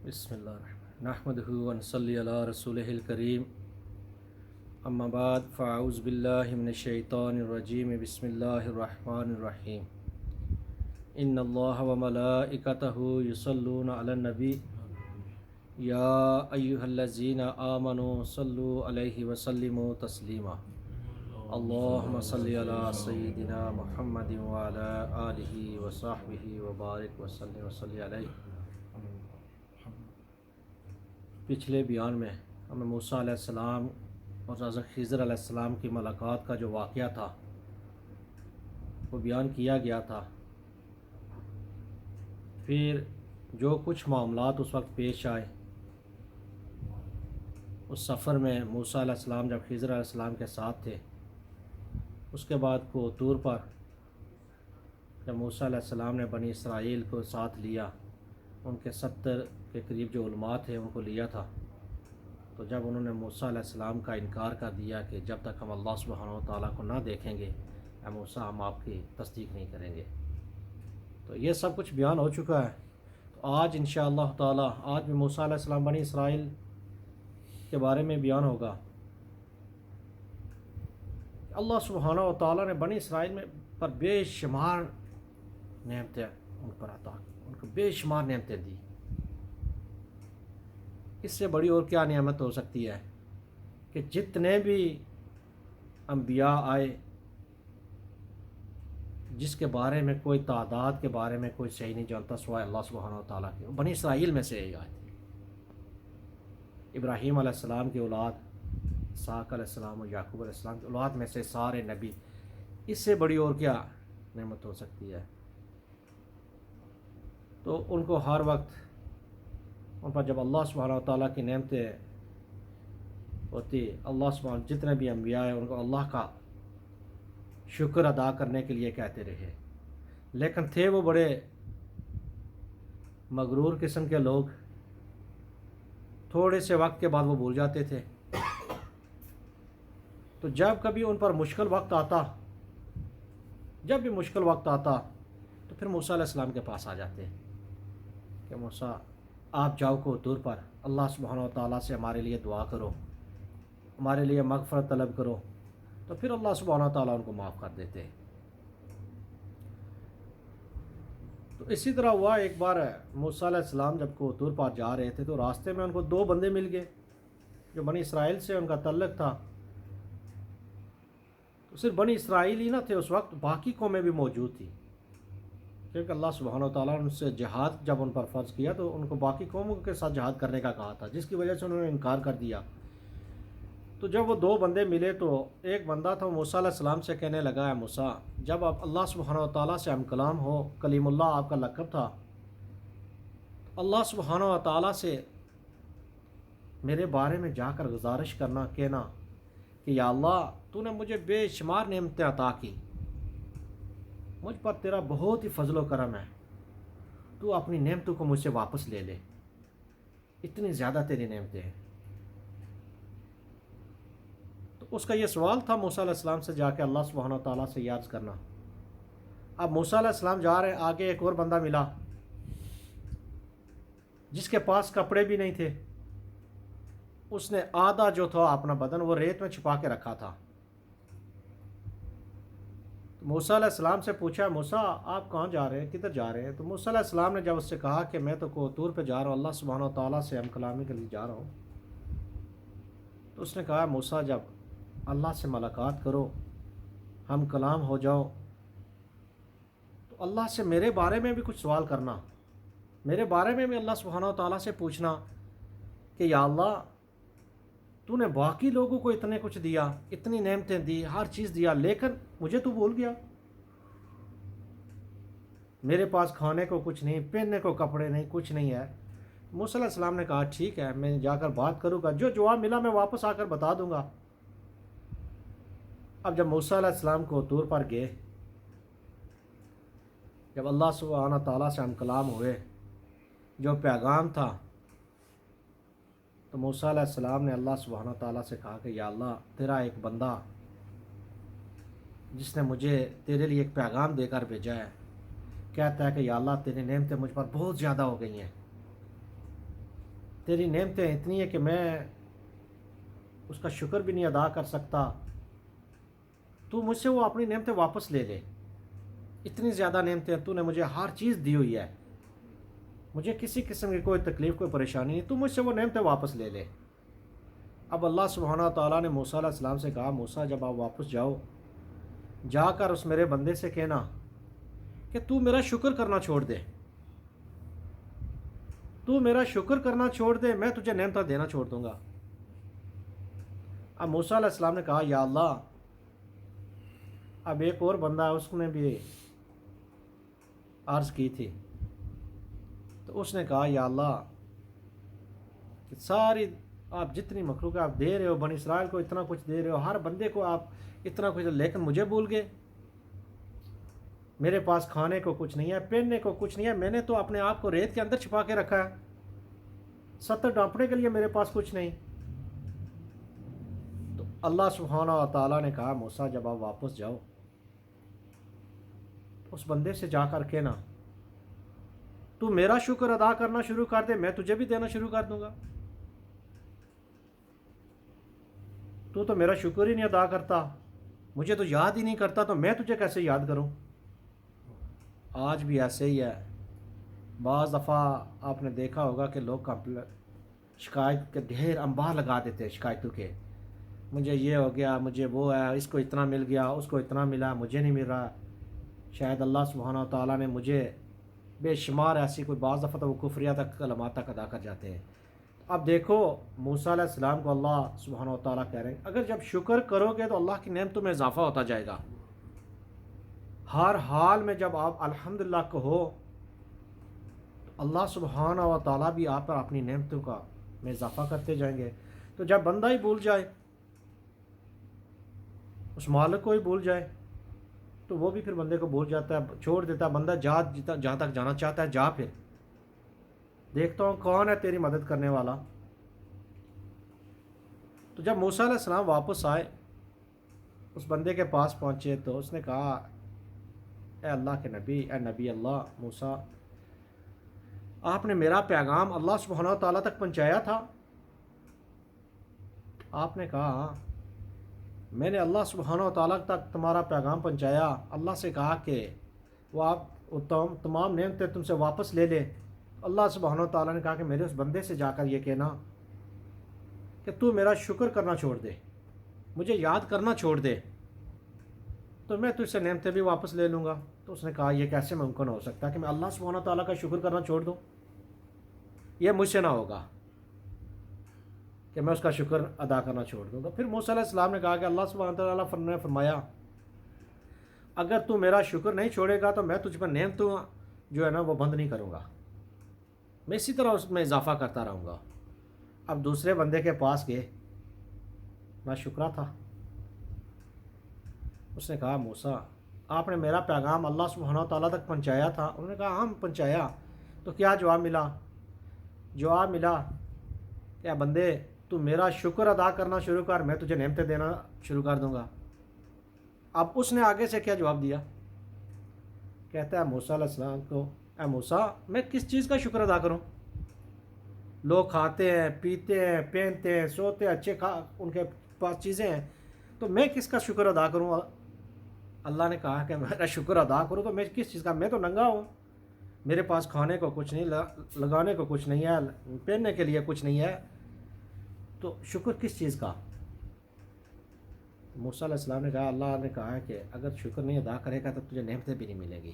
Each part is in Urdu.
بسم اللہ الرحمن نحمدہ ونصلی علی رسولہ الکریم اما بعد فاعوذ باللہ من الشیطان الرجیم بسم اللہ الرحمن الرحیم ان اللہ وملائکتہ یصلون علی النبی یا ایہا الذین آمنوا صلوا علیہ وسلموا تسلیما اللہم صلی علی سیدنا محمد وعلی آلہ وصحبہ وبارک وسلم وصلی علیہ۔ پچھلے بیان میں ہمیں موسیٰ علیہ السلام اور حضرت خضر علیہ السلام کی ملاقات کا جو واقعہ تھا وہ بیان کیا گیا تھا۔ پھر جو کچھ معاملات اس وقت پیش آئے اس سفر میں موسیٰ علیہ السلام جب خضر علیہ السلام کے ساتھ تھے، اس کے بعد کو طور پر جب موسیٰ علیہ السلام نے بنی اسرائیل کو ساتھ لیا، ان کے 70 کے قریب جو علماء تھے ان کو لیا تھا، تو جب انہوں نے موسیٰ علیہ السلام کا انکار کر دیا کہ جب تک ہم اللہ سبحانہ و تعالیٰ کو نہ دیکھیں گے اے موسیٰ ہم آپ کی تصدیق نہیں کریں گے، تو یہ سب کچھ بیان ہو چکا ہے۔ تو آج انشاءاللہ تعالیٰ آج بھی موسیٰ علیہ السلام بنی اسرائیل کے بارے میں بیان ہوگا۔ اللہ سبحانہ و تعالیٰ نے بنی اسرائیل میں پر بے شمار نعمتیں ان پر عطا کی، ان کو بے شمار نعمتیں دی۔ اس سے بڑی اور کیا نعمت ہو سکتی ہے کہ جتنے بھی انبیاء آئے جس کے بارے میں کوئی تعداد کے بارے میں کوئی صحیح نہیں جانتا سوائے اللہ سبحانہ و تعالیٰ کے، بنی اسرائیل میں سے یہ آئے تھے۔ ابراہیم علیہ السلام کی اولاد، اسحاق علیہ السلام اور یعقوب علیہ السلام کی اولاد میں سے سارے نبی، اس سے بڑی اور کیا نعمت ہو سکتی ہے۔ تو ان کو ہر وقت ان پر جب اللہ سبحانہ و تعالیٰ کی نعمتیں ہوتی، اللہ سبحانہ جتنے بھی انبیاء ہیں ان کو اللہ کا شکر ادا کرنے کے لیے کہتے رہے، لیکن تھے وہ بڑے مغرور قسم کے لوگ، تھوڑے سے وقت کے بعد وہ بھول جاتے تھے۔ تو جب کبھی ان پر مشکل وقت آتا، جب بھی مشکل وقت آتا تو پھر موسیٰ علیہ السلام کے پاس آ جاتے کہ موسیٰ آپ جاؤ کو طور پر اللہ سبحانہ و تعالیٰ سے ہمارے لیے دعا کرو، ہمارے لیے مغفرت طلب کرو، تو پھر اللہ سبحانہ و تعالیٰ ان کو معاف کر دیتے۔ تو اسی طرح ہوا ایک بار موسیٰ علیہ السلام جب کو طور پر جا رہے تھے تو راستے میں ان کو 2 بندے مل گئے جو بنی اسرائیل سے ان کا تعلق تھا۔ تو صرف بنی اسرائیل ہی نہ تھے اس وقت، باقی قومیں بھی موجود تھیں، کیونکہ اللہ سبحانہ و تعالیٰ نے ان سے جہاد جب ان پر فرض کیا تو ان کو باقی قوموں کے ساتھ جہاد کرنے کا کہا تھا، جس کی وجہ سے انہوں نے انکار کر دیا۔ تو جب وہ 2 بندے ملے تو ایک بندہ تھا موسیٰ علیہ السلام سے کہنے لگا ہے موسیٰ، جب آپ اللہ سبحانہ و تعالیٰ سے ہم کلام ہو، کلیم اللہ آپ کا لقب تھا، اللہ سبحانہ و تعالیٰ سے میرے بارے میں جا کر گزارش کرنا، کہنا کہ یا اللہ تو نے مجھے بے شمار نعمتیں عطا کی، مجھ پر تیرا بہت ہی فضل و کرم ہے، تو اپنی نعمتوں کو مجھ سے واپس لے لے، اتنی زیادہ تیری نعمتیں ہیں۔ تو اس کا یہ سوال تھا موسیٰ علیہ السلام سے جا کے اللہ سبحانہ و تعالیٰ سے عرض کرنا۔ اب موسیٰ علیہ السلام جا رہے ہیں، آگے ایک اور بندہ ملا جس کے پاس کپڑے بھی نہیں تھے، اس نے آدھا جو تھا اپنا بدن وہ ریت میں چھپا کے رکھا تھا۔ موسیٰ علیہ السلام سے پوچھا موسیٰ آپ کہاں جا رہے ہیں، کدھر جا رہے ہیں؟ تو موسیٰ علیہ السلام نے جب اس سے کہا کہ میں تو طور پہ جا رہا ہوں، اللہ سبحانہ و تعالیٰ سے ہم کلامی کے لیے جا رہا ہوں، تو اس نے کہا موسیٰ جب اللہ سے ملاقات کرو، ہم کلام ہو جاؤ، تو اللہ سے میرے بارے میں بھی کچھ سوال کرنا، میرے بارے میں بھی اللہ سبحانہ و تعالیٰ سے پوچھنا کہ یا اللہ تو نے باقی لوگوں کو اتنے کچھ دیا، اتنی نعمتیں دی، ہر چیز دیا، لیکن مجھے تو بھول گیا، میرے پاس کھانے کو کچھ نہیں، پہننے کو کپڑے نہیں، کچھ نہیں ہے۔ موسیٰ علیہ السلام نے کہا ٹھیک ہے میں جا کر بات کروں گا، جو جواب ملا میں واپس آ کر بتا دوں گا۔ اب جب موسیٰ علیہ السلام کو طور پر گئے، جب اللہ سبحانہ تعالیٰ سے ہم کلام ہوئے، جو پیغام تھا، تو موسیٰ علیہ السلام نے اللہ سبحانہ تعالیٰ سے کہا کہ یا اللہ تیرا ایک بندہ جس نے مجھے تیرے لیے ایک پیغام دے کر بھیجا ہے، کہتا ہے کہ یا اللہ تیری نعمتیں مجھ پر بہت زیادہ ہو گئی ہیں، تیری نعمتیں اتنی ہیں کہ میں اس کا شکر بھی نہیں ادا کر سکتا، تو مجھ سے وہ اپنی نعمتیں واپس لے لے۔ اتنی زیادہ نعمتیں تو نے مجھے ہر چیز دی ہوئی ہے، مجھے کسی قسم کی کوئی تکلیف کوئی پریشانی نہیں، تو مجھ سے وہ نعمتیں واپس لے لے۔ اب اللہ سبحانہ تعالیٰ نے موسیٰ علیہ السلام سے کہا موسیٰ جب آپ واپس جاؤ، جا کر اس میرے بندے سے کہنا کہ تو میرا شکر کرنا چھوڑ دے، تو میرا شکر کرنا چھوڑ دے، میں تجھے نعمتیں دینا چھوڑ دوں گا۔ اب موسیٰ علیہ السلام نے کہا یا اللہ، اب ایک اور بندہ ہے، اس نے بھی عرض کی تھی، تو اس نے کہا یا اللہ کہ ساری آپ جتنی مخلوق آپ دے رہے ہو، بنی اسرائیل کو اتنا کچھ دے رہے ہو، ہر بندے کو آپ اتنا کچھ، لیکن مجھے بھول گئے، میرے پاس کھانے کو کچھ نہیں ہے، پہننے کو کچھ نہیں ہے، میں نے تو اپنے آپ کو ریت کے اندر چھپا کے رکھا ہے، 70 ڈانپنے کے لیے میرے پاس کچھ نہیں۔ تو اللہ سبحانہ و تعالیٰ نے کہا موسیٰ جب آپ واپس جاؤ، اس بندے سے جا کر کہنا تو میرا شکر ادا کرنا شروع کر دے، میں تجھے بھی دینا شروع کر دوں گا۔ تو میرا شکر ہی نہیں ادا کرتا، مجھے تو یاد ہی نہیں کرتا، تو میں تجھے کیسے یاد کروں۔ آج بھی ایسے ہی ہے، بعض دفعہ آپ نے دیکھا ہوگا کہ لوگ شکایت کے ڈھیر انبار لگا دیتے ہیں شکایتوں کے، مجھے یہ ہو گیا، مجھے وہ ہے، اس کو اتنا مل گیا، اس کو اتنا ملا، مجھے نہیں مل رہا۔ شاید اللہ سبحانہ و تعالیٰ نے مجھے بے شمار ایسی کوئی بعض دفعہ تو وہ کفریہ تک کلمات تک ادا کر جاتے ہیں۔ اب دیکھو موسیٰ علیہ السلام کو اللہ سبحانہ و تعالیٰ کہہ رہے ہیں اگر جب شکر کرو گے تو اللہ کی نعمتوں میں اضافہ ہوتا جائے گا، ہر حال میں جب آپ الحمدللہ کہو تو اللہ سبحانہ و تعالیٰ بھی آپ پر اپنی نعمتوں کا میں اضافہ کرتے جائیں گے۔ تو جب بندہ ہی بھول جائے، اس مالک کو ہی بھول جائے، تو وہ بھی پھر بندے کو بھول جاتا ہے، چھوڑ دیتا ہے، بندہ جہاں تک جانا چاہتا ہے جا، پھر دیکھتا ہوں کون ہے تیری مدد کرنے والا۔ تو جب موسیٰ علیہ السلام واپس آئے، اس بندے کے پاس پہنچے، تو اس نے کہا اے اللہ کے نبی، اے نبی اللہ موسیٰ، آپ نے میرا پیغام اللہ سبحانہ و تعالیٰ تک پہنچایا تھا؟ آپ نے کہا میں نے اللہ سبحانہ و تعالیٰ تک تمہارا پیغام پہنچایا، اللہ سے کہا کہ وہ آپ تمام نعمتیں تم سے واپس لے لے۔ اللہ سبحانہ و تعالیٰ نے کہا کہ میرے اس بندے سے جا کر یہ کہنا کہ تو میرا شکر کرنا چھوڑ دے، مجھے یاد کرنا چھوڑ دے، تو میں تجھ سے نعمتیں بھی واپس لے لوں گا۔ تو اس نے کہا یہ کیسے ممکن ہو سکتا ہے کہ میں اللہ سبحانہ و تعالیٰ کا شکر کرنا چھوڑ دوں، یہ مجھ سے نہ ہوگا کہ میں اس کا شکر ادا کرنا چھوڑ دوں گا۔ پھر موسیٰ علیہ السلام نے کہا کہ اللہ سبحانہ و تعالیٰ نے فرمایا اگر تو میرا شکر نہیں چھوڑے گا تو میں تجھ پر نعمتوں جو ہے نا وہ بند نہیں کروں گا، میں اسی طرح اس میں اضافہ کرتا رہوں گا۔ اب دوسرے بندے کے پاس گئے، نہ شکرا تھا، اس نے کہا موسیٰ آپ نے میرا پیغام اللہ سبحانہ و تعالیٰ تک پہنچایا تھا؟ انہوں نے کہا ہاں پہنچایا۔ تو کیا جواب ملا؟ جواب ملا کہ اے بندے تو میرا شکر ادا کرنا شروع کر، میں تجھے نعمتیں دینا شروع کر دوں گا۔ اب اس نے آگے سے کیا جواب دیا؟ کہتا ہے موسیٰ علیہ السلام کو اے موسیٰ میں کس چیز کا شکر ادا کروں؟ لوگ کھاتے ہیں، پیتے ہیں، پہنتے ہیں، سوتے ہیں، اچھے ان کے پاس چیزیں ہیں، تو میں کس کا شکر ادا کروں؟ اللہ نے کہا کہ میرا شکر ادا کروں تو میں کس چیز کا؟ میں تو ننگا ہوں، میرے پاس کھانے کو کچھ نہیں، لگانے کو کچھ نہیں ہے، پہننے کے لیے کچھ نہیں ہے، تو شکر کس چیز کا؟ موسیٰ علیہ السلام نے کہا اللہ نے کہا ہے کہ اگر شکر نہیں ادا کرے گا تو تجھے نعمتیں بھی نہیں ملیں گی۔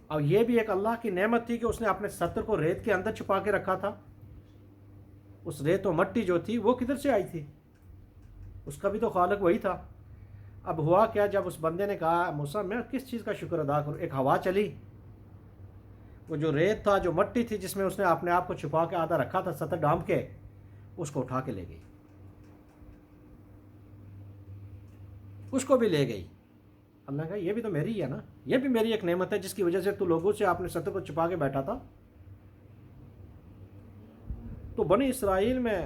اب یہ بھی ایک اللہ کی نعمت تھی کہ اس نے اپنے ستر کو ریت کے اندر چھپا کے رکھا تھا۔ اس ریت و مٹی جو تھی وہ کدھر سے آئی تھی؟ اس کا بھی تو خالق وہی تھا۔ اب ہوا کیا، جب اس بندے نے کہا موسیٰ میں کس چیز کا شکر ادا کروں، ایک ہوا چلی، وہ جو ریت تھا، جو مٹی تھی جس میں اس نے اپنے آپ کو چھپا کے آدھا رکھا تھا ستر ڈھانپ کے، اس کو اٹھا کے لے گئی، اس کو بھی لے گئی۔ اللہ نے کہا یہ بھی تو میری ہے نا، یہ بھی میری ایک نعمت ہے جس کی وجہ سے تو لوگوں سے اپنے ستر کو چھپا کے بیٹھا تھا۔ تو بنی اسرائیل میں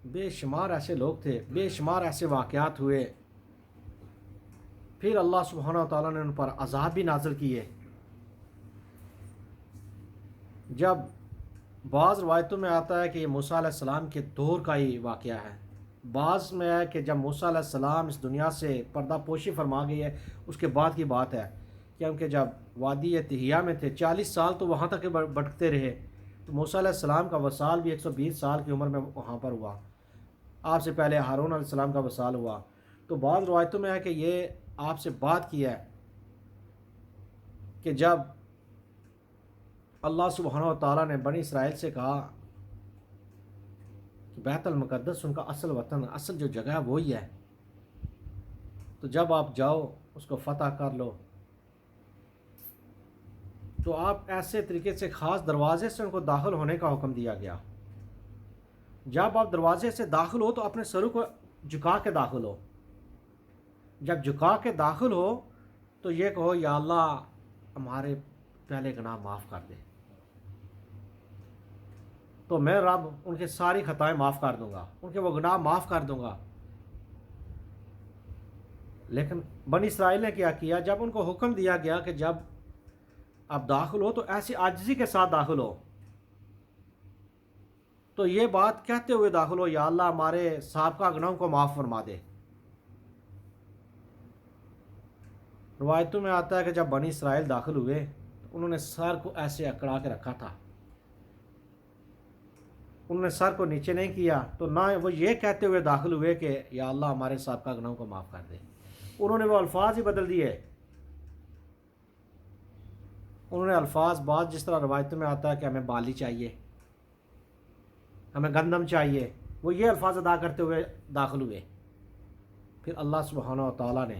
بے شمار ایسے لوگ تھے، بے شمار ایسے واقعات ہوئے، پھر اللہ سبحانہ و تعالیٰ نے ان پر عذاب بھی نازل کیے۔ جب بعض روایتوں میں آتا ہے کہ یہ موسیٰ علیہ السلام کے دور کا ہی واقعہ ہے، بعض میں ہے کہ جب موسیٰ علیہ السلام اس دنیا سے پردہ پوشی فرما گئی ہے اس کے بعد کی بات ہے، کیونکہ جب وادی تہیہ میں تھے 40 سال تو وہاں تک بھٹکتے رہے، تو موسیٰ علیہ السلام کا وصال بھی 120 سال کی عمر میں وہاں پر ہوا، آپ سے پہلے ہارون علیہ السلام کا وصال ہوا۔ تو بعض روایتوں میں ہے کہ یہ آپ سے بات کی ہے کہ جب اللہ سبحانہ و تعالیٰ نے بنی اسرائیل سے کہا کہ بیت المقدس ان کا اصل وطن، اصل جو جگہ ہے وہی ہے، تو جب آپ جاؤ اس کو فتح کر لو، تو آپ ایسے طریقے سے خاص دروازے سے ان کو داخل ہونے کا حکم دیا گیا۔ جب آپ دروازے سے داخل ہو تو اپنے سروں کو جھکا کے داخل ہو، جب جھکا کے داخل ہو تو یہ کہو یا اللہ ہمارے پہلے گناہ معاف کر دے، تو میں رب ان کے ساری خطائیں معاف کر دوں گا، ان کے وہ گناہ معاف کر دوں گا۔ لیکن بنی اسرائیل نے کیا کیا، جب ان کو حکم دیا گیا کہ جب آپ داخل ہو تو ایسی عاجزی کے ساتھ داخل ہو، تو یہ بات کہتے ہوئے داخل ہو یا اللہ ہمارے سابقہ گناہوں کو معاف فرما دے۔ روایتوں میں آتا ہے کہ جب بنی اسرائیل داخل ہوئے تو انہوں نے سر کو ایسے اکڑا کے رکھا تھا، انہوں نے سر کو نیچے نہیں کیا، تو نہ وہ یہ کہتے ہوئے داخل ہوئے کہ یا اللہ ہمارے سابقہ گناہوں کو معاف کر دے، انہوں نے وہ الفاظ ہی بدل دیے، انہوں نے الفاظ بعض جس طرح روایتوں میں آتا ہے کہ ہمیں بالی چاہیے، ہمیں گندم چاہیے، وہ یہ الفاظ ادا کرتے ہوئے داخل ہوئے۔ پھر اللہ سبحانہ و تعالیٰ نے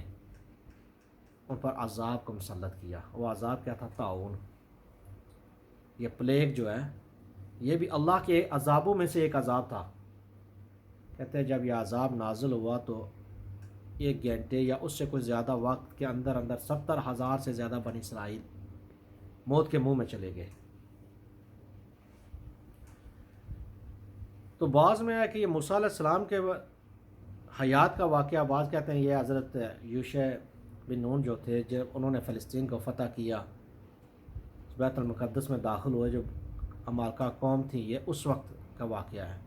ان پر عذاب کو مسلط کیا، وہ عذاب کیا تھا؟ طاعون۔ یہ پلیگ جو ہے یہ بھی اللہ کے عذابوں میں سے ایک عذاب تھا۔ کہتے ہیں جب یہ عذاب نازل ہوا تو 1 گھنٹے یا اس سے کچھ زیادہ وقت کے اندر اندر 70,000 سے زیادہ بنی اسرائیل موت کے منہ میں چلے گئے۔ تو بعض میں ہے کہ یہ موسیٰ علیہ السلام کے حیات کا واقعہ، بعض کہتے ہیں یہ حضرت یوشع بن نون جو تھے جب انہوں نے فلسطین کو فتح کیا، بیت المقدس میں داخل ہوئے، جو عمالقہ قوم تھی، یہ اس وقت کا واقعہ ہے۔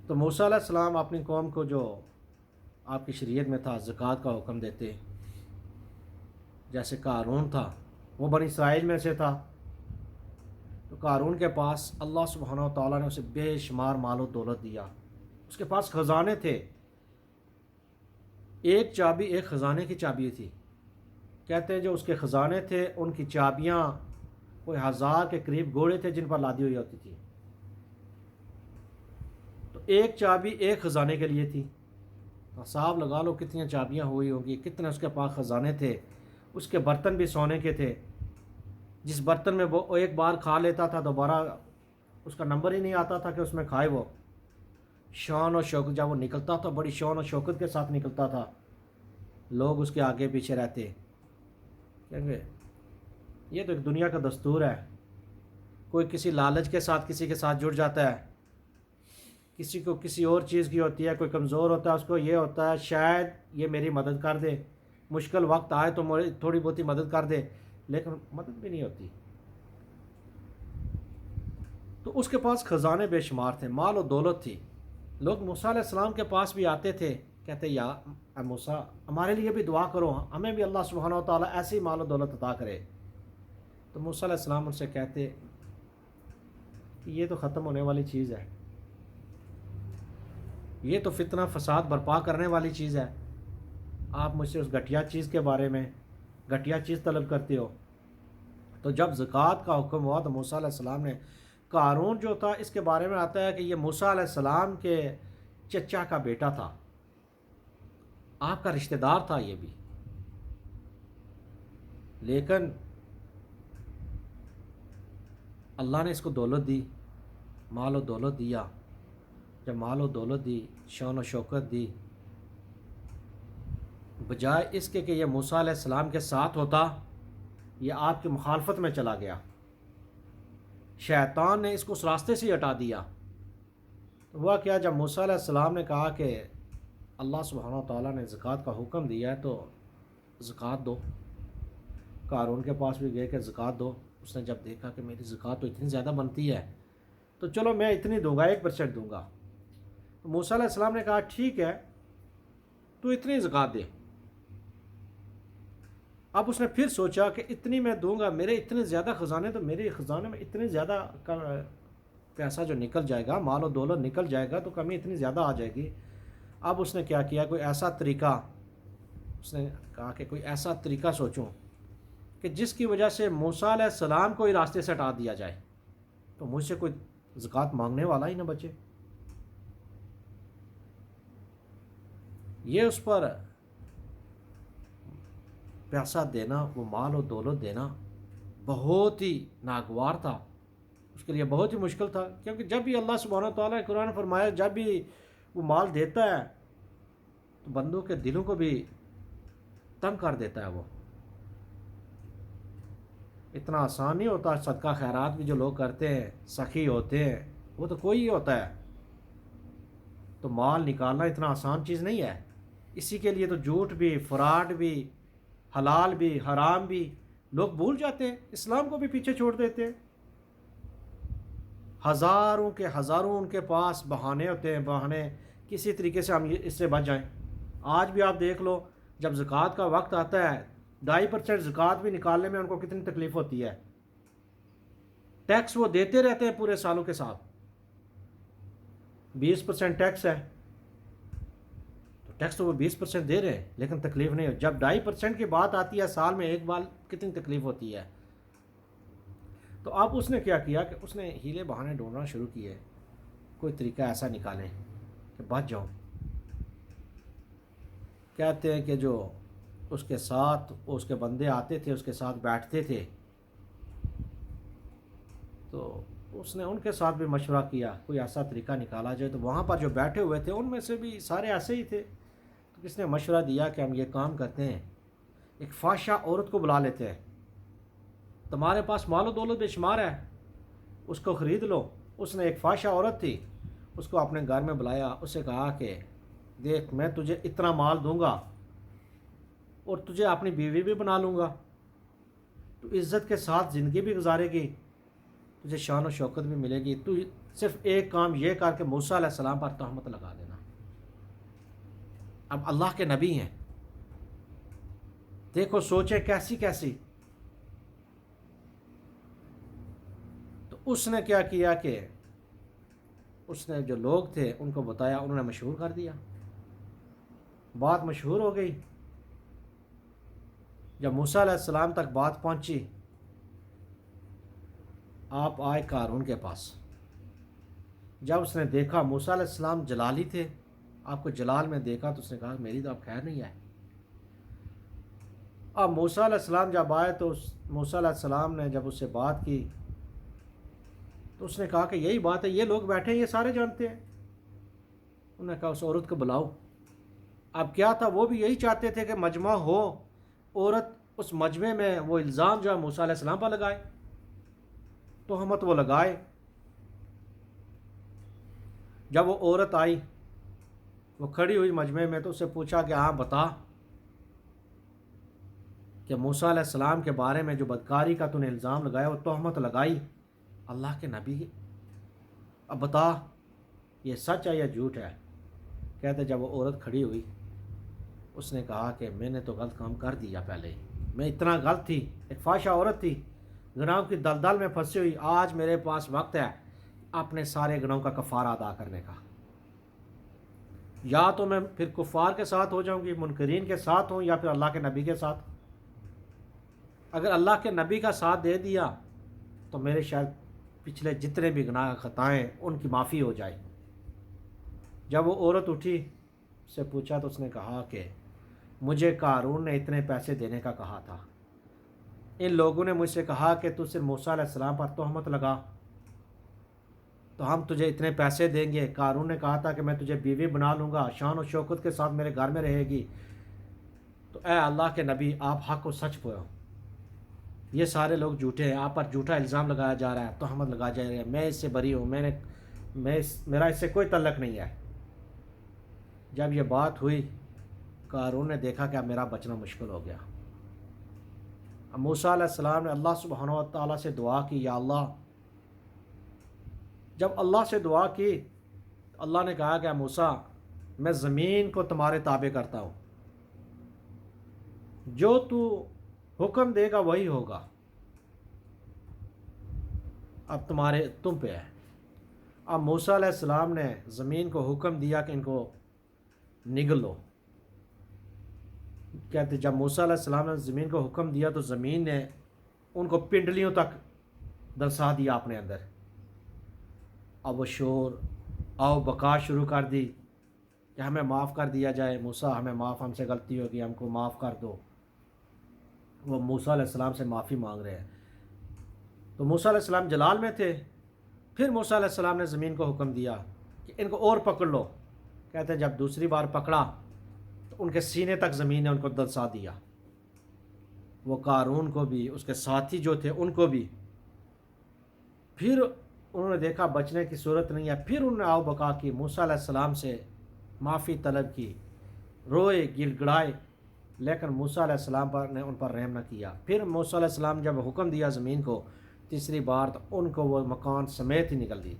تو موسیٰ علیہ السلام اپنی قوم کو جو آپ کی شریعت میں تھا زکوٰۃ کا حکم دیتے، جیسے قارون تھا وہ بنی اسرائیل میں سے تھا، تو قارون کے پاس اللہ سبحانہ و تعالیٰ نے اسے بے شمار مال و دولت دیا، اس کے پاس خزانے تھے، ایک چابی ایک خزانے کی چابی تھی، کہتے ہیں جو اس کے خزانے تھے ان کی چابیاں کوئی 1000 کے قریب گھوڑے تھے جن پر لادی ہوئی ہوتی تھی، تو ایک چابی ایک خزانے کے لیے تھی، حساب لگا لو کتنی چابیاں ہوئی ہوں گی، کتنے اس کے پاس خزانے تھے۔ اس کے برتن بھی سونے کے تھے، جس برتن میں وہ ایک بار کھا لیتا تھا دوبارہ اس کا نمبر ہی نہیں آتا تھا کہ اس میں کھائے، وہ شان و شوکت، جب وہ نکلتا تھا بڑی شان و شوکت کے ساتھ نکلتا تھا، لوگ اس کے آگے پیچھے رہتے، کیونکہ یہ تو ایک دنیا کا دستور ہے، کوئی کسی لالچ کے ساتھ کسی کے ساتھ جڑ جاتا ہے، کسی کو کسی اور چیز کی ہوتی ہے، کوئی کمزور ہوتا ہے اس کو یہ ہوتا ہے شاید یہ میری مدد کر دے، مشکل وقت آئے تو تھوڑی بہت ہی مدد کر دے، لیکن مدد بھی نہیں ہوتی۔ تو اس کے پاس خزانے بے شمار تھے، مال و دولت تھی، لوگ موسیٰ علیہ السلام کے پاس بھی آتے تھے، کہتے یا موسیٰ ہمارے لیے بھی دعا کرو، ہمیں بھی اللہ سبحانہ و تعالیٰ ایسی مال و دولت عطا کرے۔ تو موسیٰ علیہ السلام ان سے کہتے کہ یہ تو ختم ہونے والی چیز ہے، یہ تو فتنہ فساد برپا کرنے والی چیز ہے، آپ مجھ سے اس گھٹیا چیز کے بارے میں گھٹیا چیز طلب کرتے ہو۔ تو جب زکوٰۃ کا حکم ہوا تو موسیٰ علیہ السلام نے، قارون جو تھا اس کے بارے میں آتا ہے کہ یہ موسیٰ علیہ السلام کے چچا کا بیٹا تھا، آپ کا رشتہ دار تھا یہ بھی، لیکن اللہ نے اس کو دولت دی، مال و دولت دیا، جب مال و دولت دی، شان و شوکت دی، بجائے اس کے کہ یہ موسیٰ علیہ السلام کے ساتھ ہوتا، یہ آپ کی مخالفت میں چلا گیا، شیطان نے اس کو اس راستے سے ہٹا دیا۔ ہوا کیا، جب موسیٰ علیہ السلام نے کہا کہ اللہ سبحانہ و تعالیٰ نے زکوٰۃ کا حکم دیا ہے تو زکوٰۃ دو، قارون کے پاس بھی گئے کہ زکوٰۃ دو، اس نے جب دیکھا کہ میری زکوٰۃ تو اتنی زیادہ بنتی ہے تو چلو میں اتنی دوں گا، 1% دوں گا۔ تو موسیٰ علیہ السلام نے کہا ٹھیک ہے تو اتنی زکوٰۃ دے۔ اب اس نے پھر سوچا کہ اتنی میں دوں گا، میرے اتنے زیادہ خزانے، تو میرے خزانے میں اتنے زیادہ پیسہ جو نکل جائے گا، مال و دولت نکل جائے گا تو کمی اتنی زیادہ آ جائے گی۔ اب اس نے کیا کیا، کوئی ایسا طریقہ، اس نے کہا کہ کوئی ایسا طریقہ سوچوں کہ جس کی وجہ سے موسیٰ علیہ السلام کو ہی راستے سے ہٹا دیا جائے، تو مجھ سے کوئی زکوٰۃ مانگنے والا ہی نہ بچے۔ یہ اس پر پیسہ دینا، وہ مال و دولت دینا بہت ہی ناگوار تھا، اس کے لیے بہت ہی مشکل تھا، کیونکہ جب بھی اللہ سبحانہ وتعالیٰ نے قرآن فرمایا جب بھی وہ مال دیتا ہے تو بندوں کے دلوں کو بھی تنگ کر دیتا ہے۔ وہ اتنا آسان نہیں ہوتا، صدقہ خیرات بھی جو لوگ کرتے ہیں، سخی ہوتے ہیں، وہ تو کوئی ہی ہوتا ہے، تو مال نکالنا اتنا آسان چیز نہیں ہے۔ اسی کے لیے تو جھوٹ بھی، فراڈ بھی، حلال بھی، حرام بھی لوگ بھول جاتے ہیں، اسلام کو بھی پیچھے چھوڑ دیتے ہیں۔ ہزاروں کے ہزاروں ان کے پاس بہانے ہوتے ہیں، بہانے کسی طریقے سے ہم اس سے بچ جائیں۔ آج بھی آپ دیکھ لو، جب زکوٰۃ کا وقت آتا ہے 2.5% زکوٰۃ بھی نکالنے میں ان کو کتنی تکلیف ہوتی ہے۔ ٹیکس وہ دیتے رہتے ہیں پورے سالوں کے ساتھ، 20% ٹیکس ہے تو ٹیکس تو وہ 20% دے رہے ہیں لیکن تکلیف نہیں ہو۔ جب 2.5% کی بات آتی ہے سال میں ایک بار، کتنی تکلیف ہوتی ہے۔ تو اب اس نے کیا کیا کہ اس نے ہیلے بہانے ڈھونڈنا شروع کیے، کوئی طریقہ ایسا نکالیں کہ بچ جاؤں۔ کہتے ہیں کہ جو اس کے ساتھ اس کے بندے آتے تھے، اس کے ساتھ بیٹھتے تھے، تو اس نے ان کے ساتھ بھی مشورہ کیا کوئی ایسا طریقہ نکالا جائے۔ تو وہاں پر جو بیٹھے ہوئے تھے ان میں سے بھی سارے ایسے ہی تھے، تو کس نے مشورہ دیا کہ ہم یہ کام کرتے ہیں، ایک فحشہ عورت کو بلا لیتے ہیں، تمہارے پاس مال و دولت بے شمار ہے، اس کو خرید لو۔ اس نے ایک فحشہ عورت تھی، اس کو اپنے گھر میں بلایا، اس سے کہا کہ دیکھ میں تجھے اتنا مال دوں گا اور تجھے اپنی بیوی بھی بنا لوں گا، تو عزت کے ساتھ زندگی بھی گزارے گی، تجھے شان و شوکت بھی ملے گی، تو صرف ایک کام یہ کر کے موسیٰ علیہ السلام پر تہمت لگا دینا۔ اب اللہ کے نبی ہیں، دیکھو سوچیں کیسی کیسی۔ تو اس نے کیا کیا کہ اس نے جو لوگ تھے ان کو بتایا، انہوں نے مشہور کر دیا، بات مشہور ہو گئی۔ جب موسیٰ علیہ السلام تک بات پہنچی، آپ آئے قارون کے پاس۔ جب اس نے دیکھا موسیٰ علیہ السلام جلالی تھے، آپ کو جلال میں دیکھا تو اس نے کہا میری تو اب خیر نہیں ہے۔ اب موسیٰ علیہ السلام جب آئے تو موسیٰ علیہ السلام نے جب اس سے بات کی تو اس نے کہا کہ یہی بات ہے، یہ لوگ بیٹھے ہیں، یہ سارے جانتے ہیں۔ انہوں نے کہا اس عورت کو بلاؤ۔ اب کیا تھا، وہ بھی یہی چاہتے تھے کہ مجمع ہو، عورت اس مجمع میں وہ الزام جو ہے موسیٰ علیہ السلام پر لگائے، تہمت وہ لگائے۔ جب وہ عورت آئی، وہ کھڑی ہوئی مجمع میں، تو اس سے پوچھا کہ ہاں بتا کہ موسیٰ علیہ السلام کے بارے میں جو بدکاری کا تو نے الزام لگایا، وہ تہمت لگائی اللہ کے نبی، اب بتا یہ سچ ہے یا جھوٹ ہے۔ کہتے جب وہ عورت کھڑی ہوئی، اس نے کہا کہ میں نے تو غلط کام کر دیا، پہلے میں اتنا غلط تھی، ایک فحشہ عورت تھی، گناہوں کی دلدل میں پھنسی ہوئی۔ آج میرے پاس وقت ہے اپنے سارے گناہوں کا کفارہ ادا کرنے کا، یا تو میں پھر کفار کے ساتھ ہو جاؤں گی، منکرین کے ساتھ ہوں، یا پھر اللہ کے نبی کے ساتھ۔ اگر اللہ کے نبی کا ساتھ دے دیا تو میرے شاید پچھلے جتنے بھی گناہ خطائیں ان کی معافی ہو جائے۔ جب وہ عورت اٹھی، اس سے پوچھا تو اس نے کہا کہ مجھے قارون نے اتنے پیسے دینے کا کہا تھا، ان لوگوں نے مجھ سے کہا کہ تو صرف موسیٰ علیہ السلام پر تہمت لگا تو ہم تجھے اتنے پیسے دیں گے۔ قارون نے کہا تھا کہ میں تجھے بیوی بنا لوں گا، شان و شوکت کے ساتھ میرے گھر میں رہے گی۔ تو اے اللہ کے نبی، آپ حق و سچ پوئو، یہ سارے لوگ جھوٹے ہیں، آپ پر جھوٹا الزام لگایا جا رہا ہے، تہمت لگایا جا رہا ہے، میں اس سے بری ہوں، میرا اس سے کوئی تعلق نہیں ہے۔ جب یہ بات ہوئی، قارون نے دیکھا کہ اب میرا بچنا مشکل ہو گیا، موسیٰ علیہ السلام نے اللہ سبحانہ و تعالیٰ سے دعا کی، یا اللہ، جب اللہ سے دعا کی تو اللہ نے کہا کہ موسیٰ، میں زمین کو تمہارے تابع کرتا ہوں، جو تو حکم دے گا وہی ہوگا، اب تم پہ ہے۔ اب موسیٰ علیہ السلام نے زمین کو حکم دیا کہ ان کو نگل لو۔ کہتے جب موسیٰ علیہ السلام نے زمین کو حکم دیا تو زمین نے ان کو پنڈلیوں تک دلسا دیا اپنے اندر۔ اب وہ شور آؤ بکا شروع کر دی کہ ہمیں معاف کر دیا جائے، موسیٰ ہمیں معاف، ہم سے غلطی ہوگی، ہم کو معاف کر دو۔ وہ موسیٰ علیہ السلام سے معافی مانگ رہے ہیں۔ تو موسیٰ علیہ السلام جلال میں تھے۔ پھر موسیٰ علیہ السلام نے زمین کو حکم دیا کہ ان کو اور پکڑ لو۔ کہتے ہیں جب دوسری بار پکڑا تو ان کے سینے تک زمین نے ان کو دلسا دیا، وہ قارون کو بھی، اس کے ساتھی جو تھے ان کو بھی۔ پھر انہوں نے دیکھا بچنے کی صورت نہیں ہے، پھر انہوں نے آؤ بکا کی، موسیٰ علیہ السلام سے معافی طلب کی، روئے گڑ گڑائے، لیکن موسیٰ علیہ السلام نے ان پر رحم نہ کیا۔ پھر موسیٰ علیہ السلام جب حکم دیا زمین کو تیسری بار تو ان کو وہ مکان سمیت ہی نکل دی،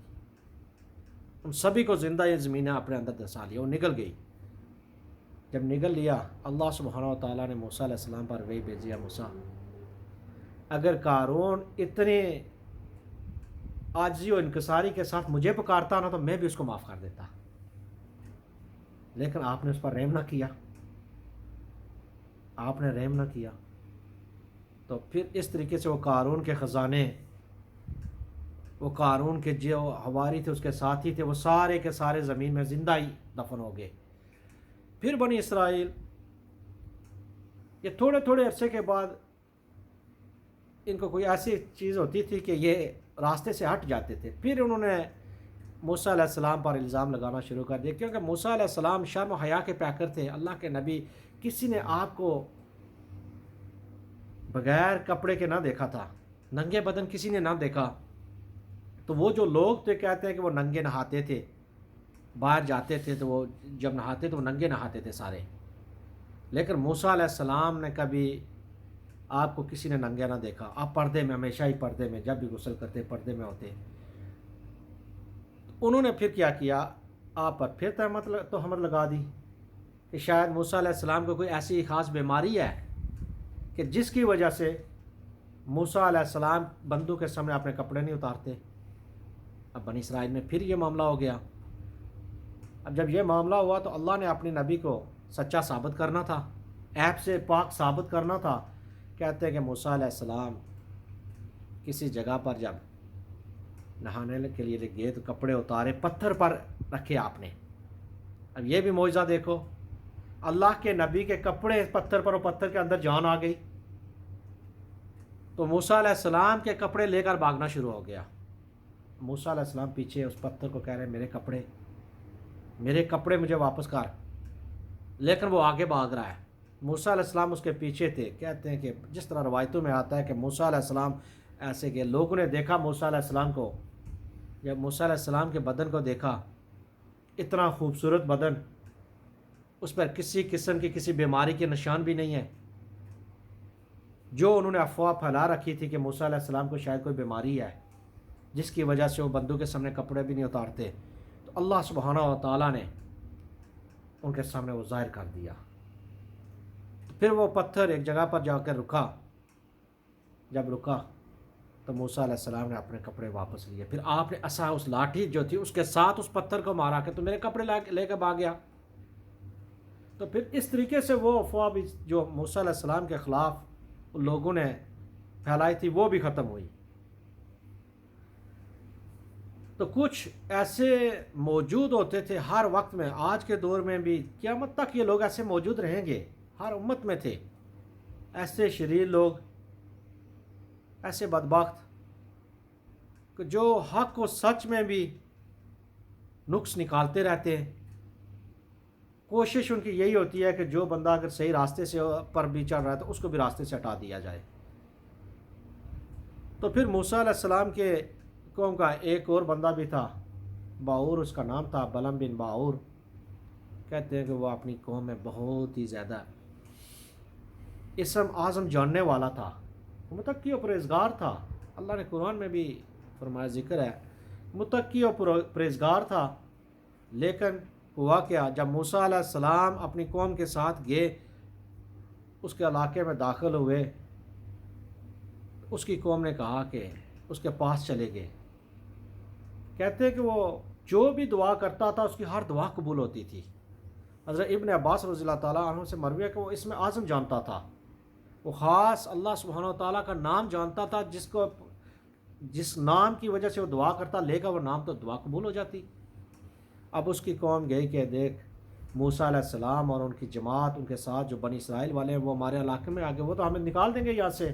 ان سبھی کو زندہ یہ زمینیں اپنے اندر دسا لیا، وہ نکل گئی۔ جب نگل لیا، اللہ سبحانہ و تعالیٰ نے موسیٰ علیہ السلام پر وحی بھیجیا، موسیٰ، اگر قارون اتنے عاجزی و انکساری کے ساتھ مجھے پکارتا نا تو میں بھی اس کو معاف کر دیتا، لیکن آپ نے اس پر رحم نہ کیا، آپ نے رحم نہ کیا۔ تو پھر اس طریقے سے وہ قارون کے خزانے، وہ قارون کے جو حواری تھے، اس کے ساتھی تھے، وہ سارے کے سارے زمین میں زندہ ہی دفن ہو گئے۔ پھر بنی اسرائیل یہ تھوڑے تھوڑے عرصے کے بعد ان کو کوئی ایسی چیز ہوتی تھی کہ یہ راستے سے ہٹ جاتے تھے، پھر انہوں نے موسیٰ علیہ السلام پر الزام لگانا شروع کر دیا، کیونکہ موسیٰ علیہ السلام شرم و حیا کے پیکر تھے، اللہ کے نبی، کسی نے آپ کو بغیر کپڑے کے نہ دیکھا تھا، ننگے بدن کسی نے نہ دیکھا۔ تو وہ جو لوگ تھے کہتے ہیں کہ وہ ننگے نہاتے تھے، باہر جاتے تھے تو وہ جب نہاتے تو وہ ننگے نہاتے تھے سارے، لیکن موسیٰ علیہ السلام نے کبھی آپ کو کسی نے ننگے نہ دیکھا، آپ پردے میں، ہمیشہ ہی پردے میں، جب بھی غسل کرتے پردے میں ہوتے۔ انہوں نے پھر کیا کیا، آپ پر پھر تہمت لگا دی کہ شاید موسیٰ علیہ السلام کو کوئی ایسی خاص بیماری ہے کہ جس کی وجہ سے موسیٰ علیہ السلام بندوں کے سامنے اپنے کپڑے نہیں اتارتے۔ اب بنی اسرائیل میں پھر یہ معاملہ ہو گیا۔ اب جب یہ معاملہ ہوا تو اللہ نے اپنے نبی کو سچا ثابت کرنا تھا، عیب سے پاک ثابت کرنا تھا۔ کہتے ہیں کہ موسیٰ علیہ السلام کسی جگہ پر جب نہانے کے لیے گئے تو کپڑے اتارے، پتھر پر رکھے آپ نے۔ اب یہ بھی معجزہ دیکھو، اللہ کے نبی کے کپڑے پتھر پر، اور پتھر کے اندر جان آ گئی۔ تو موسیٰ علیہ السلام کے کپڑے لے کر بھاگنا شروع ہو گیا۔ موسیٰ علیہ السلام پیچھے اس پتھر کو کہہ رہے ہیں میرے کپڑے مجھے واپس کر، لیکن وہ آگے بھاگ رہا ہے۔ موسیٰ علیہ السلام اس کے پیچھے تھے۔ کہتے ہیں کہ جس طرح روایتوں میں آتا ہے کہ موسیٰ علیہ السلام ایسے کہ لوگوں نے دیکھا موسیٰ علیہ السلام کو، جب موسیٰ علیہ السلام کے بدن کو دیکھا، اتنا خوبصورت بدن، اس پر کسی قسم کی کسی بیماری کے نشان بھی نہیں ہے۔ جو انہوں نے افواہ پھیلا رکھی تھی کہ موسیٰ علیہ السلام کو شاید کوئی بیماری ہے جس کی وجہ سے وہ بندوں کے سامنے کپڑے بھی نہیں اتارتے، تو اللہ سبحانہ و تعالیٰ نے ان کے سامنے وہ ظاہر کر دیا۔ پھر وہ پتھر ایک جگہ پر جا کر رکا، جب رکا تو موسیٰ علیہ السلام نے اپنے کپڑے واپس لیے۔ پھر آپ نے عصا، اس لاٹھی جو تھی اس کے ساتھ اس پتھر کو مارا کہ تو میرے کپڑے لے کے بھاگ گیا۔ تو پھر اس طریقے سے وہ افواہ بھی جو موسیٰ علیہ السلام کے خلاف لوگوں نے پھیلائی تھی وہ بھی ختم ہوئی۔ تو کچھ ایسے موجود ہوتے تھے ہر وقت میں، آج کے دور میں بھی قیامت تک یہ لوگ ایسے موجود رہیں گے، ہر امت میں تھے ایسے شریر لوگ، ایسے بدبخت کہ جو حق و سچ میں بھی نقص نکالتے رہتے ہیں۔ کوشش ان کی یہی ہوتی ہے کہ جو بندہ اگر صحیح راستے سے پر بھی چل رہا ہے تو اس کو بھی راستے سے ہٹا دیا جائے۔ تو پھر موسیٰ علیہ السلام کے قوم کا ایک اور بندہ بھی تھا، باور اس کا نام تھا، بلم بن باور۔ کہتے ہیں کہ وہ اپنی قوم میں بہت ہی زیادہ اسم اعظم جاننے والا تھا، متقی اور پرہیزگار تھا. اللہ نے قرآن میں بھی فرمایا، ذکر ہے متقی اور پرہیزگار تھا. لیکن ہوا کیا، جب موسیٰ علیہ السلام اپنی قوم کے ساتھ گئے، اس کے علاقے میں داخل ہوئے، اس کی قوم نے کہا کہ اس کے پاس چلے گئے. کہتے ہیں کہ وہ جو بھی دعا کرتا تھا اس کی ہر دعا قبول ہوتی تھی. حضرت ابن عباس رضی اللہ تعالیٰ عنہ سے مروی ہے کہ وہ اسم اعظم جانتا تھا، وہ خاص اللہ سبحانہ و تعالیٰ کا نام جانتا تھا، جس نام کی وجہ سے وہ دعا کرتا لے گا وہ نام تو دعا قبول ہو جاتی. اب اس کی قوم گئی کہ دیکھ موسیٰ علیہ السلام اور ان کی جماعت، ان کے ساتھ جو بنی اسرائیل والے ہیں وہ ہمارے علاقے میں آگے، وہ تو ہمیں نکال دیں گے یہاں سے،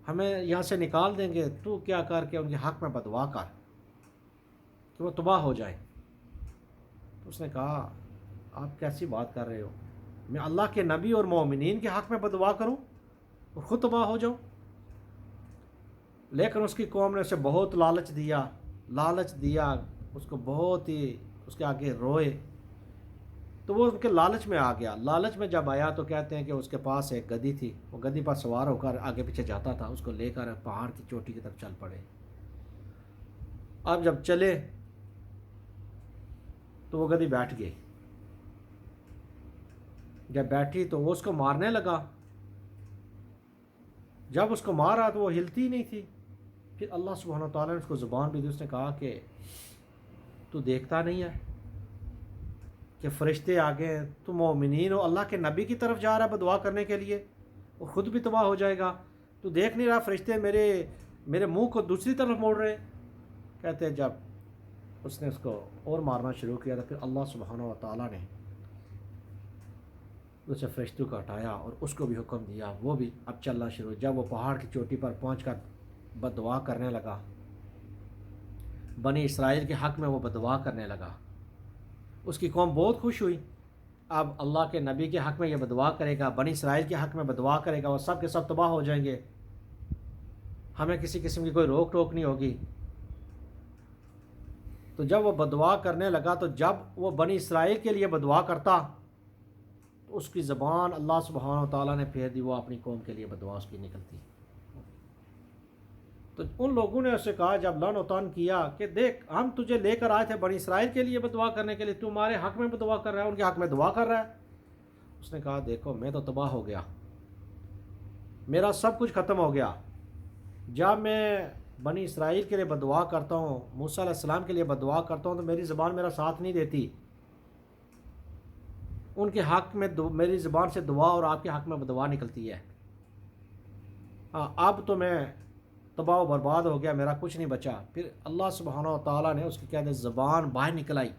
ہمیں یہاں سے نکال دیں گے. تو کیا کر کے ان کے حق میں بدعا کر کہ وہ تباہ ہو جائیں. تو اس نے کہا آپ کیسی بات کر رہے ہو، میں اللہ کے نبی اور مومنین کے حق میں بدعا کروں اور خود تباہ ہو جاؤں. لیکن اس کی قوم نے اسے بہت لالچ دیا، اس کو بہت ہی اس کے آگے روئے. تو وہ ان کے لالچ میں آ گیا. لالچ میں جب آیا تو کہتے ہیں کہ اس کے پاس ایک گدھی تھی، وہ گدھی پر سوار ہو کر آگے پیچھے جاتا تھا، اس کو لے کر پہاڑ کی چوٹی کی طرف چل پڑے. اب جب چلے تو وہ گدھی بیٹھ گئی. جب بیٹھی تو وہ اس کو مارنے لگا. جب اس کو مارا تو وہ ہلتی نہیں تھی. پھر اللہ سبحانہ و تعالیٰ نے اس کو زبان بھی دی. اس نے کہا کہ تو دیکھتا نہیں ہے کہ فرشتے آگے ہیں، تو مومنین و اللہ کے نبی کی طرف جا رہا ہے بدعا کرنے کے لیے، وہ خود بھی تباہ ہو جائے گا. تو دیکھ نہیں رہا فرشتے میرے منہ کو دوسری طرف موڑ رہے. کہتے ہیں جب اس نے اس کو اور مارنا شروع کیا تو پھر اللہ سبحانہ و تعالیٰ نے اسے فرشتوں کو ہٹایا اور اس کو بھی حکم دیا، وہ بھی اب چلنا شروع. جب وہ پہاڑ کی چوٹی پر پہنچ کر بدعا کرنے لگا، بنی اسرائیل کے حق میں وہ بدعا کرنے لگا، اس کی قوم بہت خوش ہوئی. اب اللہ کے نبی کے حق میں یہ بدعا کرے گا، بنی اسرائیل کے حق میں بدعا کرے گا، وہ سب کے سب تباہ ہو جائیں گے، ہمیں کسی قسم کی کوئی روک ٹوک نہیں ہوگی. تو جب وہ بدعا کرنے لگا تو جب وہ بنی اسرائیل کے لیے بدعا کرتا تو اس کی زبان اللہ سبحانہ و تعالیٰ نے پھیر دی، وہ اپنی قوم کے لیے بدعا اس کی نکلتی. تو ان لوگوں نے اسے کہا جب لعن و طعن کیا کہ دیکھ ہم تجھے لے کر آئے تھے بنی اسرائیل کے لیے بدعا کرنے کے لیے، تو ہمارے حق میں بدعا کر رہا ہے، ان کے حق میں دعا کر رہا ہے. اس نے کہا دیکھو میں تو تباہ ہو گیا، میرا سب کچھ ختم ہو گیا. جب میں بنی اسرائیل کے لیے بدعا کرتا ہوں، موسیٰ علیہ السلام کے لیے بدعا کرتا ہوں تو میری زبان میرا ساتھ نہیں دیتی. ان کے حق میں میری زبان سے دعا اور آپ کے حق میں بدعا نکلتی ہے. اب تو میں تباہ و برباد ہو گیا، میرا کچھ نہیں بچا. پھر اللہ سبحانہ و تعالیٰ نے اس کی کہتے زبان باہر نکل آئی،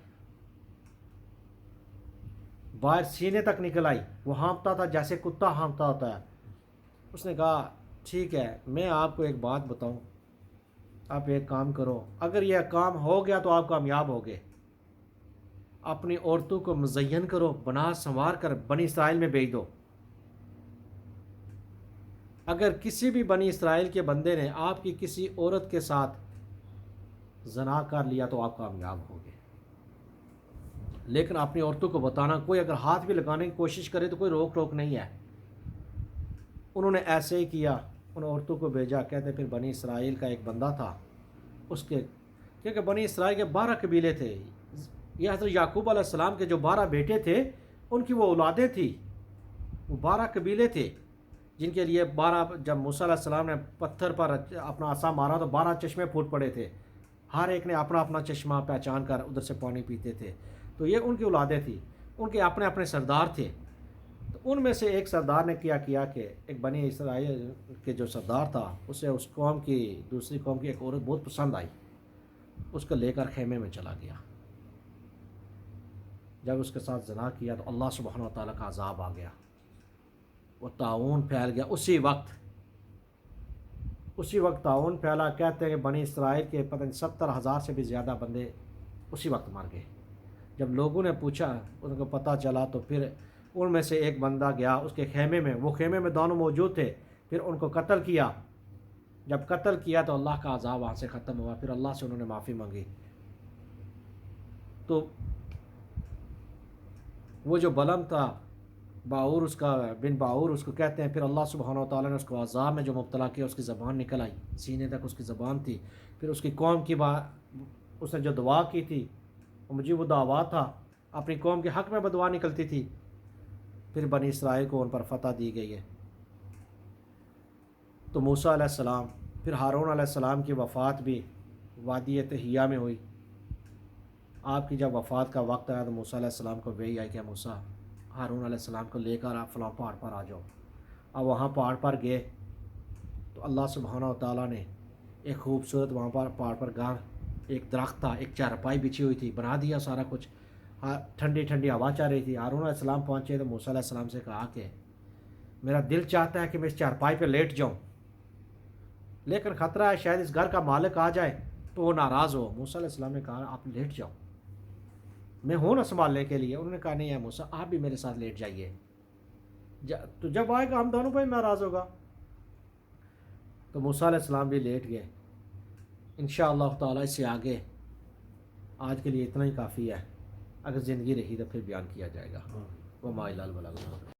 باہر سینے تک نکل آئی. وہ ہانپتا تھا جیسے کتا ہانپتا ہوتا ہے. اس نے کہا ٹھیک ہے میں آپ کو ایک بات بتاؤں، آپ ایک کام کرو، اگر یہ کام ہو گیا تو آپ کامیاب ہوگے. اپنی عورتوں کو مزین کرو، بنا سنوار کر بنی اسرائیل میں بھیج دو. اگر کسی بھی بنی اسرائیل کے بندے نے آپ کی کسی عورت کے ساتھ زنا کر لیا تو آپ کامیاب ہوگے. لیکن اپنی عورتوں کو بتانا، کوئی اگر ہاتھ بھی لگانے کی کوشش کرے تو کوئی روک ٹوک نہیں ہے. انہوں نے ایسے ہی کیا، ان عورتوں کو بھیجا. کہتے پھر بنی اسرائیل کا ایک بندہ تھا، اس کے کیونکہ بنی اسرائیل کے 12 قبیلے تھے. یہ حضرت یعقوب علیہ السلام کے جو 12 بیٹے تھے ان کی وہ اولادیں تھیں، وہ 12 قبیلے تھے جن کے لیے 12 جب موسیٰ علیہ السلام نے پتھر پر اپنا عصا مارا تو 12 چشمے پھوٹ پڑے تھے. ہر ایک نے اپنا اپنا چشمہ پہچان کر ادھر سے پانی پیتے تھے. تو یہ ان کی اولادیں تھیں، ان کے اپنے اپنے سردار تھے. تو ان میں سے ایک سردار نے کیا کہ ایک بنی اسرائیل کے جو سردار تھا اسے اس قوم کی دوسری قوم کی ایک عورت بہت پسند آئی، اس کو لے کر خیمے میں چلا گیا. جب اس کے ساتھ زنا کیا تو اللہ سبحانہ و تعالیٰ کا عذاب آ گیا، وہ طاعون پھیل گیا. اسی وقت طاعون پھیلا. کہتے ہیں کہ بنی اسرائیل کے پتہ نہیں 70,000 سے بھی زیادہ بندے اسی وقت مر گئے. جب لوگوں نے پوچھا ان کو پتہ چلا تو پھر ان میں سے ایک بندہ گیا اس کے خیمے میں، وہ خیمے میں دونوں موجود تھے، پھر ان کو قتل کیا. جب قتل کیا تو اللہ کا عذاب وہاں سے ختم ہوا. پھر اللہ سے انہوں نے معافی مانگی. تو وہ جو بلم تھا باعور اس کا بن باعور اس کو کہتے ہیں. پھر اللہ سبحانہ و تعالیٰ نے اس کو عذاب میں جو مبتلا کیا، اس کی زبان نکل آئی، سینے تک اس کی زبان تھی. پھر اس کی قوم کی اس نے جو دعا کی تھی وہ مجیب الدعوات تھا، اپنی قوم کے حق میں بدعا نکلتی تھی. پھر بنی اسرائیل کو ان پر فتح دی گئی ہے. تو موسیٰ علیہ السلام، پھر ہارون علیہ السلام کی وفات بھی وادی تہیہ میں ہوئی. آپ کی جب وفات کا وقت آیا تو موسیٰ علیہ السلام کو وحی آئی کہ موسیٰ ہارون علیہ السلام کو لے کر آپ فلاں پہاڑ پر آ جاؤ. اب وہاں پہاڑ پر گئے تو اللہ سبحانہ و تعالیٰ نے ایک خوبصورت وہاں پر پہاڑ پر گاہ ایک درخت تھا، ایک چارپائی بچھی ہوئی تھی، بنا دیا سارا کچھ. ٹھنڈی ٹھنڈی ہوا چل رہی تھی. ہارون علیہ السلام پہنچے تو موسیٰ علیہ السلام سے کہا کہ میرا دل چاہتا ہے کہ میں اس چارپائی پہ لیٹ جاؤں، لیکن خطرہ ہے شاید اس گھر کا مالک آ جائے تو وہ ناراض ہو. موسیٰ علیہ السلام نے کہا آپ لیٹ جاؤ، میں ہوں نا سنبھالنے کے لیے. انہوں نے کہا نہیں ہے موسیٰ، آپ بھی میرے ساتھ لیٹ جائیے، تو جب آئے گا ہم دونوں پہ ناراض ہوگا. تو موسیٰ علیہ السلام بھی لیٹ گئے. انشاءاللہ تعالیٰ اس سے آگے آج کے لیے اتنا ہی کافی ہے، اگر زندگی رہی تو پھر بیان کیا جائے گا. وہ مائل البلاغ.